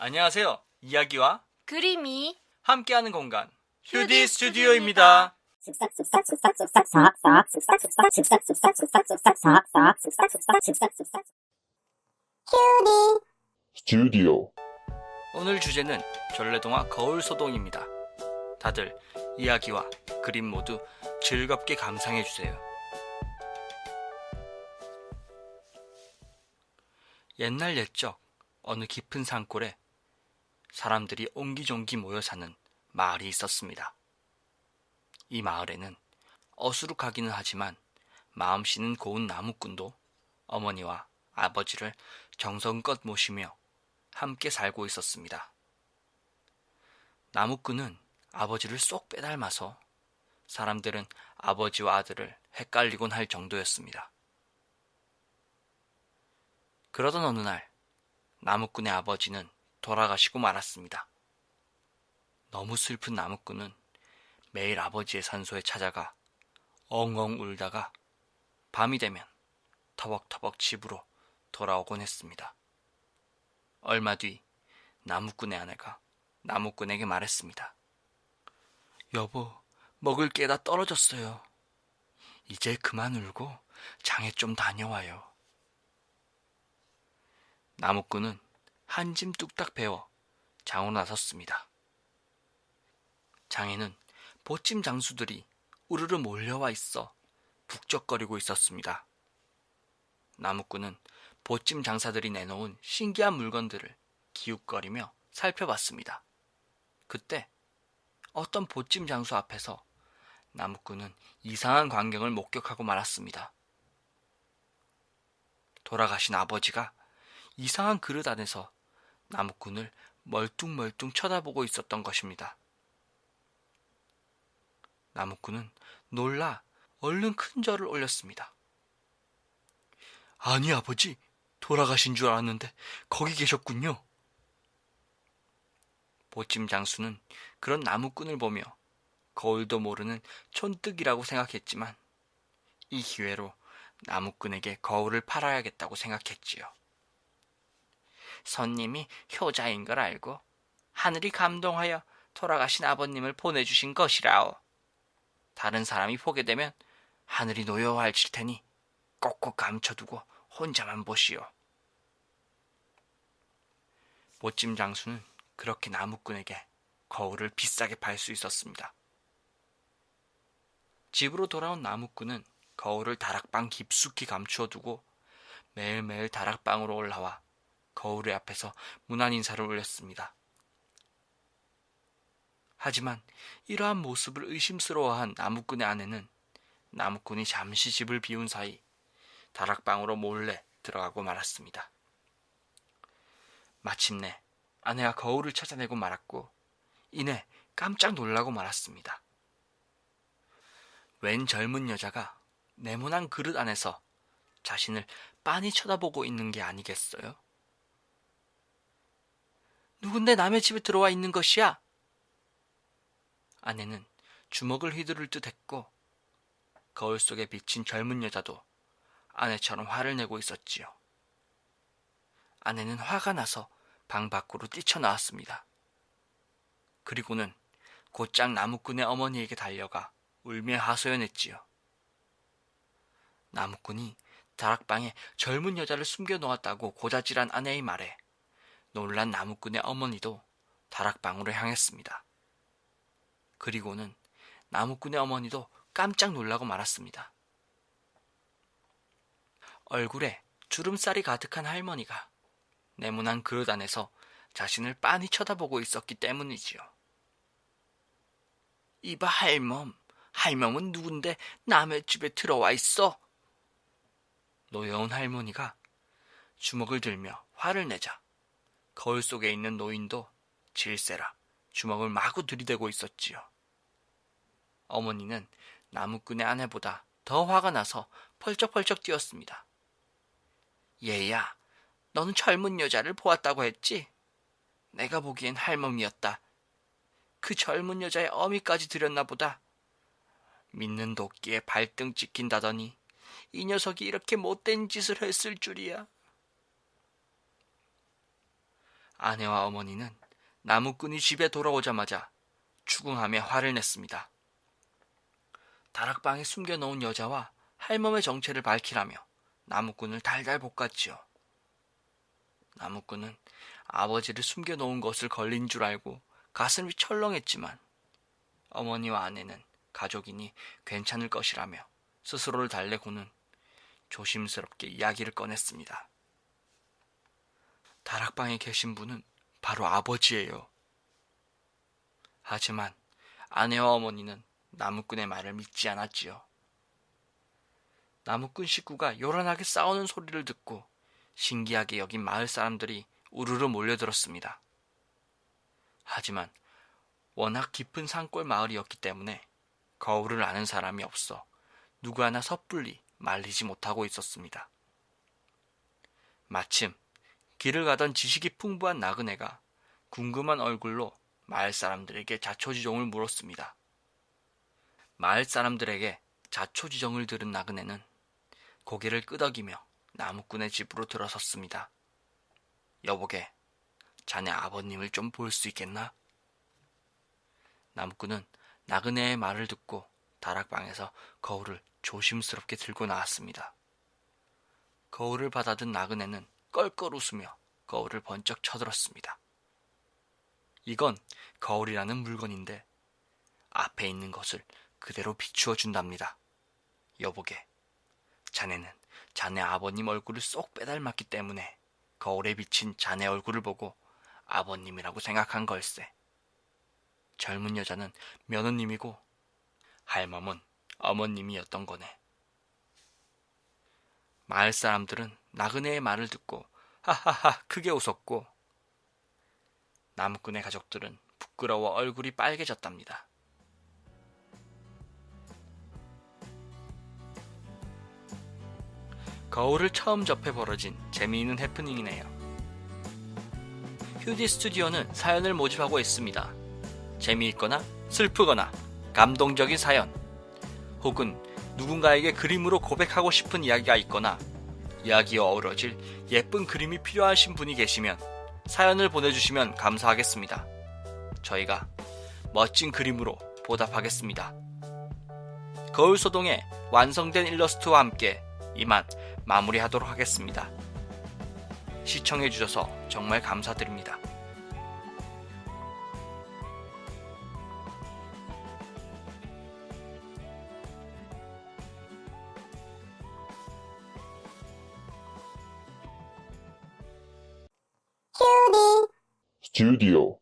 안녕하세요. 이야기와 그림이 함께하는 공간 휴디 휴디 스튜디오입니다. 스튜디오. 오늘 주제는 전래동화 거울소동입니다. 다들 이야기와 그림 모두 즐겁게 감상해주세요. 옛날 옛적 어느 깊은 산골에 사람들이 옹기종기 모여 사는 마을이 있었습니다. 이 마을에는 어수룩하기는 하지만 마음씨는 고운 나무꾼도 어머니와 아버지를 정성껏 모시며 함께 살고 있었습니다. 나무꾼은 아버지를 쏙 빼닮아서 사람들은 아버지와 아들을 헷갈리곤 할 정도였습니다. 그러던 어느 날 나무꾼의 아버지는 돌아가시고 말았습니다. 너무 슬픈 나무꾼은 매일 아버지의 산소에 찾아가 엉엉 울다가 밤이 되면 터벅터벅 집으로 돌아오곤 했습니다. 얼마 뒤 나무꾼의 아내가 나무꾼에게 말했습니다. 여보, 먹을 게 다 떨어졌어요. 이제 그만 울고 장에 좀 다녀와요. 나무꾼은 한 짐 뚝딱 베어 장으로 나섰습니다. 장에는 보찜 장수들이 우르르 몰려와 있어 북적거리고 있었습니다. 나무꾼은 보찜 장사들이 내놓은 신기한 물건들을 기웃거리며 살펴봤습니다. 그때 어떤 보찜 장수 앞에서 나무꾼은 이상한 광경을 목격하고 말았습니다. 돌아가신 아버지가 이상한 그릇 안에서 나무꾼을 멀뚱멀뚱 쳐다보고 있었던 것입니다. 나무꾼은 놀라 얼른 큰 절을 올렸습니다. 아니 아버지, 돌아가신 줄 알았는데 거기 계셨군요. 보찜 장수는 그런 나무꾼을 보며 거울도 모르는 촌뜨기라고 생각했지만 이 기회로 나무꾼에게 거울을 팔아야겠다고 생각했지요. 손님이 효자인 걸 알고 하늘이 감동하여 돌아가신 아버님을 보내주신 것이라오. 다른 사람이 보게 되면 하늘이 노여워할 테니 꼭꼭 감춰두고 혼자만 보시오. 보찜 장수는 그렇게 나무꾼에게 거울을 비싸게 팔 수 있었습니다. 집으로 돌아온 나무꾼은 거울을 다락방 깊숙이 감추어두고 매일매일 다락방으로 올라와 거울 앞에서 무난 인사를 올렸습니다. 하지만 이러한 모습을 의심스러워한 나무꾼의 아내는 나무꾼이 잠시 집을 비운 사이 다락방으로 몰래 들어가고 말았습니다. 마침내 아내가 거울을 찾아내고 말았고 이내 깜짝 놀라고 말았습니다. 웬 젊은 여자가 네모난 그릇 안에서 자신을 빤히 쳐다보고 있는 게 아니겠어요? 누군데 남의 집에 들어와 있는 것이야? 아내는 주먹을 휘두를 듯 했고 거울 속에 비친 젊은 여자도 아내처럼 화를 내고 있었지요. 아내는 화가 나서 방 밖으로 뛰쳐나왔습니다. 그리고는 곧장 나무꾼의 어머니에게 달려가 울며 하소연했지요. 나무꾼이 다락방에 젊은 여자를 숨겨놓았다고 고자질한 아내의 말에 놀란 나무꾼의 어머니도 다락방으로 향했습니다. 그리고는 나무꾼의 어머니도 깜짝 놀라고 말았습니다. 얼굴에 주름살이 가득한 할머니가 네모난 그릇 안에서 자신을 빤히 쳐다보고 있었기 때문이지요. 이봐 할멈은 누군데 남의 집에 들어와 있어? 노여운 할머니가 주먹을 들며 화를 내자 거울 속에 있는 노인도 질세라 주먹을 마구 들이대고 있었지요. 어머니는 나무꾼의 아내보다 더 화가 나서 펄쩍펄쩍 뛰었습니다. 얘야, 너는 젊은 여자를 보았다고 했지? 내가 보기엔 할멈이었다. 그 젊은 여자의 어미까지 들였나 보다. 믿는 도끼에 발등 찍힌다더니 이 녀석이 이렇게 못된 짓을 했을 줄이야. 아내와 어머니는 나무꾼이 집에 돌아오자마자 추궁하며 화를 냈습니다. 다락방에 숨겨놓은 여자와 할멈의 정체를 밝히라며 나무꾼을 달달 볶았지요. 나무꾼은 아버지를 숨겨놓은 것을 걸린 줄 알고 가슴이 철렁했지만 어머니와 아내는 가족이니 괜찮을 것이라며 스스로를 달래고는 조심스럽게 이야기를 꺼냈습니다. 다락방에 계신 분은 바로 아버지예요. 하지만 아내와 어머니는 나무꾼의 말을 믿지 않았지요. 나무꾼 식구가 요란하게 싸우는 소리를 듣고 신기하게 여긴 마을 사람들이 우르르 몰려들었습니다. 하지만 워낙 깊은 산골 마을이었기 때문에 거울을 아는 사람이 없어 누구 하나 섣불리 말리지 못하고 있었습니다. 마침 길을 가던 지식이 풍부한 나그네가 궁금한 얼굴로 마을 사람들에게 자초지종을 물었습니다. 마을 사람들에게 자초지종을 들은 나그네는 고개를 끄덕이며 나무꾼의 집으로 들어섰습니다. 여보게, 자네 아버님을 좀 볼 수 있겠나? 나무꾼은 나그네의 말을 듣고 다락방에서 거울을 조심스럽게 들고 나왔습니다. 거울을 받아든 나그네는 껄껄 웃으며 거울을 번쩍 쳐들었습니다. 이건 거울이라는 물건인데 앞에 있는 것을 그대로 비추어 준답니다. 여보게, 자네는 자네 아버님 얼굴을 쏙 빼닮았기 때문에 거울에 비친 자네 얼굴을 보고 아버님이라고 생각한 걸세. 젊은 여자는 며느님이고 할멈은 어머님이었던 거네. 마을 사람들은 나그네의 말을 듣고 하하하 크게 웃었고 나무꾼의 가족들은 부끄러워 얼굴이 빨개졌답니다. 거울을 처음 접해 벌어진 재미있는 해프닝이네요. 휴디 스튜디오는 사연을 모집하고 있습니다. 재미있거나 슬프거나 감동적인 사연, 혹은 누군가에게 그림으로 고백하고 싶은 이야기가 있거나 이야기와 어우러질 예쁜 그림이 필요하신 분이 계시면 사연을 보내주시면 감사하겠습니다. 저희가 멋진 그림으로 보답하겠습니다. 거울소동의 완성된 일러스트와 함께 이만 마무리하도록 하겠습니다. 시청해주셔서 정말 감사드립니다. 스튜디오